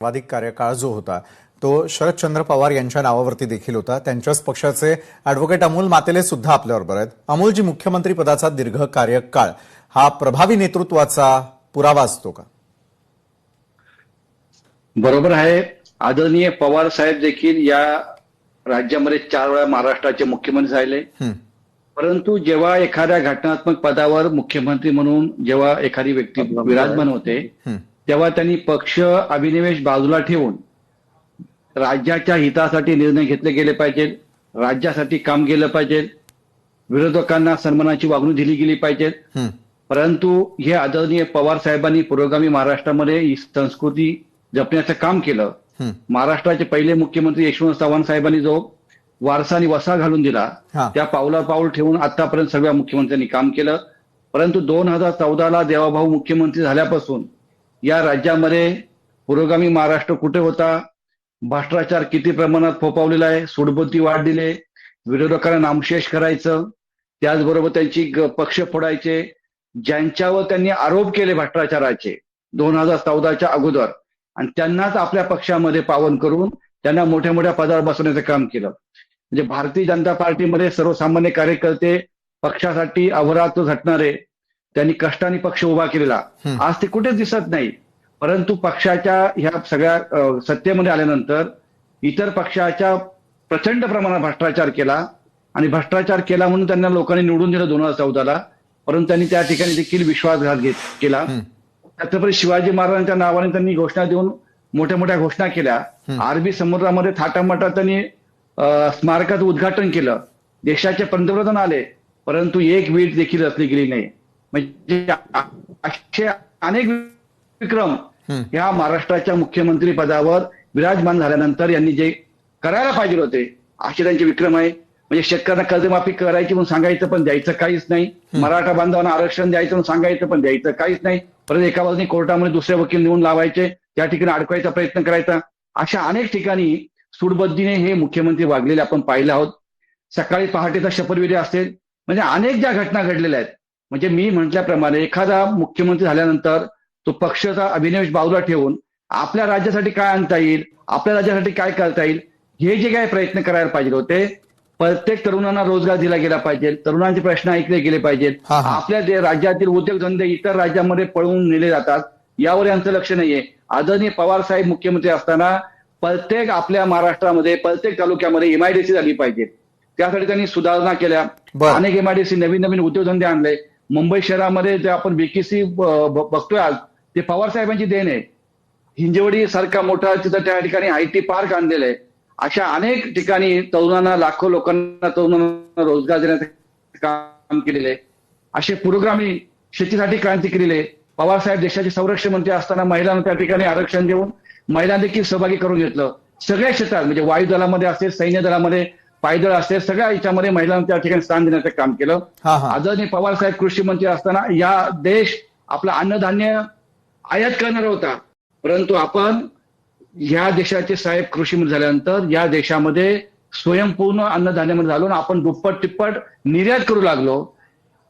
सर्वाधिक कार्यकाळ जो होता तो शरदचंद्र पवार यांच्या नावावरती देखील होता। त्यांच्याच पक्षाचे ॲडव्होकेट अमोल मातेले सुद्धा आपल्याबरोबर आहेत। अमोलजी, मुख्यमंत्री पदाचा दीर्घ कार्यकाळ हा प्रभावी नेतृत्वाचा पुरावा असतो का? बरोबर आहे। आदरणीय पवार साहेब देखील या राज्यामध्ये 4 वेळा महाराष्ट्राचे मुख्यमंत्री झाले। परंतु जेव्हा एखाद्या घटनात्मक पदावर मुख्यमंत्री म्हणून जेव्हा एखादी व्यक्ती विराजमान होते तेव्हा त्यांनी पक्ष अभिनिवेश बाजूला ठेवून राज्याच्या हितासाठी निर्णय घेतले गेले पाहिजे, राज्यासाठी काम केलं पाहिजे, विरोधकांना सन्मानाची वागणूक दिली गेली पाहिजे। परंतु हे आदरणीय पवार साहेबांनी पुरोगामी महाराष्ट्रामध्ये ही संस्कृती जपण्याचं काम केलं। महाराष्ट्राचे पहिले मुख्यमंत्री यशवंत चव्हाण साहेबांनी जो वारसा आणि वसा घालून दिला त्या पावला पाऊल ठेवून आतापर्यंत सगळ्या मुख्यमंत्र्यांनी काम केलं। परंतु 2014ला देवाभाऊ मुख्यमंत्री झाल्यापासून या राज्यामध्ये पुरोगामी महाराष्ट्र कुठे होता, भ्रष्टाचार किती प्रमाणात फोफावलेला आहे, सूडबुद्धी वाढलेली, विरोधकांना नामशेष करायचं, त्याचबरोबर त्यांची पक्ष फोडायचे, ज्यांच्यावर त्यांनी आरोप केले भ्रष्टाचाराचे 2014च्या अगोदर आणि त्यांनाच आपल्या पक्षामध्ये पावन करून त्यांना मोठ्या मोठ्या पदावर बसवण्याचं काम केलं। म्हणजे भारतीय जनता पार्टीमध्ये सर्वसामान्य कार्यकर्ते पक्षासाठी अहोरात्र झटणारे, त्यांनी कष्टाने पक्ष उभा केलेला आज ते कुठेच दिसत नाही। परंतु पक्षाच्या ह्या सगळ्या सत्तेमध्ये आल्यानंतर इतर पक्षाच्या प्रचंड प्रमाणात भ्रष्टाचार केला आणि भ्रष्टाचार केला म्हणून त्यांना लोकांनी निवडून दिलं 2014ला। परंतु त्यांनी त्या ठिकाणी देखील विश्वासघात केला। छत्रपती शिवाजी महाराजांच्या नावाने त्यांनी घोषणा देऊन मोठ्या मोठ्या घोषणा केल्या। अरबी समुद्रामध्ये थाटामाटात त्यांनी स्मारकाचं उद्घाटन केलं, देशाचे पंतप्रधान आले, परंतु एक वीट देखील रचली गेली नाही। म्हणजे असे अनेक विक्रम या महाराष्ट्राच्या मुख्यमंत्री पदावर विराजमान झाल्यानंतर यांनी जे करायला पाहिजे होते असे त्यांचे विक्रम आहे। म्हणजे शेतकऱ्यांना कर्जमाफी करायची म्हणून सांगायचं पण द्यायचं काहीच नाही, मराठा बांधवांना आरक्षण द्यायचं म्हणून सांगायचं पण द्यायचं काहीच नाही, परत एका बाजूने कोर्टामध्ये दुसरे वकील निवडून लावायचे, त्या ठिकाणी अडकवायचा प्रयत्न करायचा। अशा अनेक ठिकाणी सूडबुद्धीने हे मुख्यमंत्री वागलेले आपण पाहिलं आहोत। सकाळी पहाटेचा शपथविधी असेल, म्हणजे अनेक ज्या घटना घडलेल्या आहेत। म्हणजे मी म्हटल्याप्रमाणे एखादा मुख्यमंत्री झाल्यानंतर तो पक्षाचा अभिनिवेश बाजूला ठेवून आपल्या राज्यासाठी काय आणता येईल, आपल्या राज्यासाठी काय करता येईल हे जे काही प्रयत्न करायला पाहिजे होते। प्रत्येक तरुणांना रोजगार दिला गेला पाहिजे, तरुणांचे प्रश्न ऐकले गेले पाहिजेत। आपल्या राज्यातील उद्योगधंदे इतर राज्यामध्ये पळवून नेले जातात, यावर यांचं लक्ष नाहीये। आदरणीय पवार साहेब मुख्यमंत्री असताना प्रत्येक आपल्या महाराष्ट्रामध्ये प्रत्येक तालुक्यामध्ये MIDC झाली पाहिजे, त्यासाठी त्यांनी सुधारणा केल्या। अनेक MIDC नवीन नवीन उद्योगधंदे आणले। मुंबई शहरामध्ये जे आपण BKC बघतोय आज ते पवार साहेबांची देण आहे। हिंजवडी सारखा मोठा तिथं त्या ठिकाणी IT पार्क आणलेलं आहे। अशा अनेक ठिकाणी तरुणांना लाखो लोकांना तरुणांना रोजगार देण्याचं काम केलेलं आहे। असे पुरोगामी शेतीसाठी क्रांती केलेली आहे। पवार साहेब देशाचे संरक्षण मंत्री असताना महिलांना त्या ठिकाणी आरक्षण देऊन महिलांना देखील सहभागी करून घेतलं। सगळ्या क्षेत्रात म्हणजे वायुदलामध्ये असेल, सैन्य दलामध्ये, पायदळ असेल, सगळ्या याच्यामध्ये महिलांना त्या ठिकाणी स्थान देण्याचं काम केलं। आदरणीय पवार साहेब कृषी मंत्री असताना या देश आपलं अन्नधान्य आयात करणार होता, परंतु आपण या देशाचे साहेब कृषी मंत्री झाल्यानंतर या देशामध्ये स्वयंपूर्ण अन्नधान्यामध्ये झालो, आपण दुप्पट तिप्पट निर्यात करू लागलो।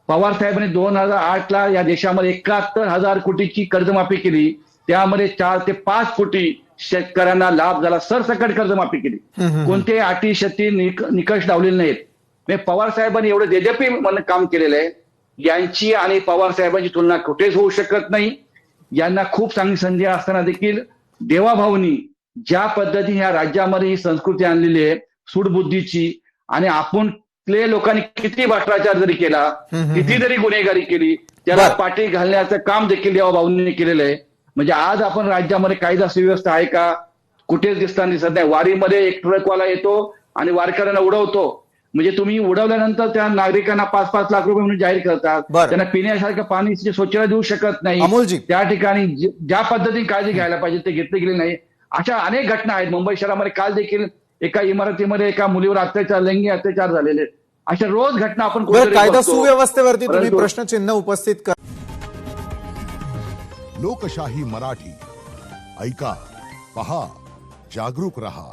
पवार साहेबांनी 2008ला या देशामध्ये 71,000 कोटीची कर्जमाफी केली, त्यामध्ये 4 ते 5 कोटी शेतकऱ्यांना लाभ झाला, सरसकट कर्जमाफी केली, कोणते अटी शर्ती निकष लावलेले नाहीत। पवार साहेबांनी एवढं देजपी म्हणून काम केलेलं आहे, यांची आणि पवार साहेबांची तुलना कुठेच होऊ शकत नाही। यांना खूप चांगली संधी असताना देखील देवाभाऊंनी ज्या पद्धतीने या राज्यामध्ये ही संस्कृती आणलेली आहे सूडबुद्धीची, आणि आपण लोकांनी किती भ्रष्टाचार जरी केला, किती जरी गुन्हेगारी केली, त्याला पाठी घालण्याचं काम देखील देवाभाऊंनी केलेलं आहे। म्हणजे आज आपण राज्यामध्ये कायदा सुव्यवस्था आहे का, कुठेच दिसताना दिसत नाही। वारीमध्ये एक ट्रकवाला येतो आणि वारकऱ्यांना उडवतो, म्हणजे तुम्ही उडवल्यानंतर त्या नागरिकांना 5-5 लाख रुपये म्हणून जाहीर करतात, त्यांना पिण्यासारखं पाणी स्वच्छता देऊ शकत नाही। त्या ठिकाणी ज्या पद्धतीने काळजी घ्यायला पाहिजे ते घेतली गेली नाही। अशा अनेक घटना आहेत। मुंबई शहरामध्ये काल देखील एका इमारतीमध्ये एका मुलीवर अत्याचार, लैंगिक अत्याचार झालेले, अशा रोज घटना आपण कायदा सुव्यवस्थेवरती तुम्ही प्रश्नचिन्ह उपस्थित कर। लोकशाही मराठी ऐका, पहा, जागरूक रहा।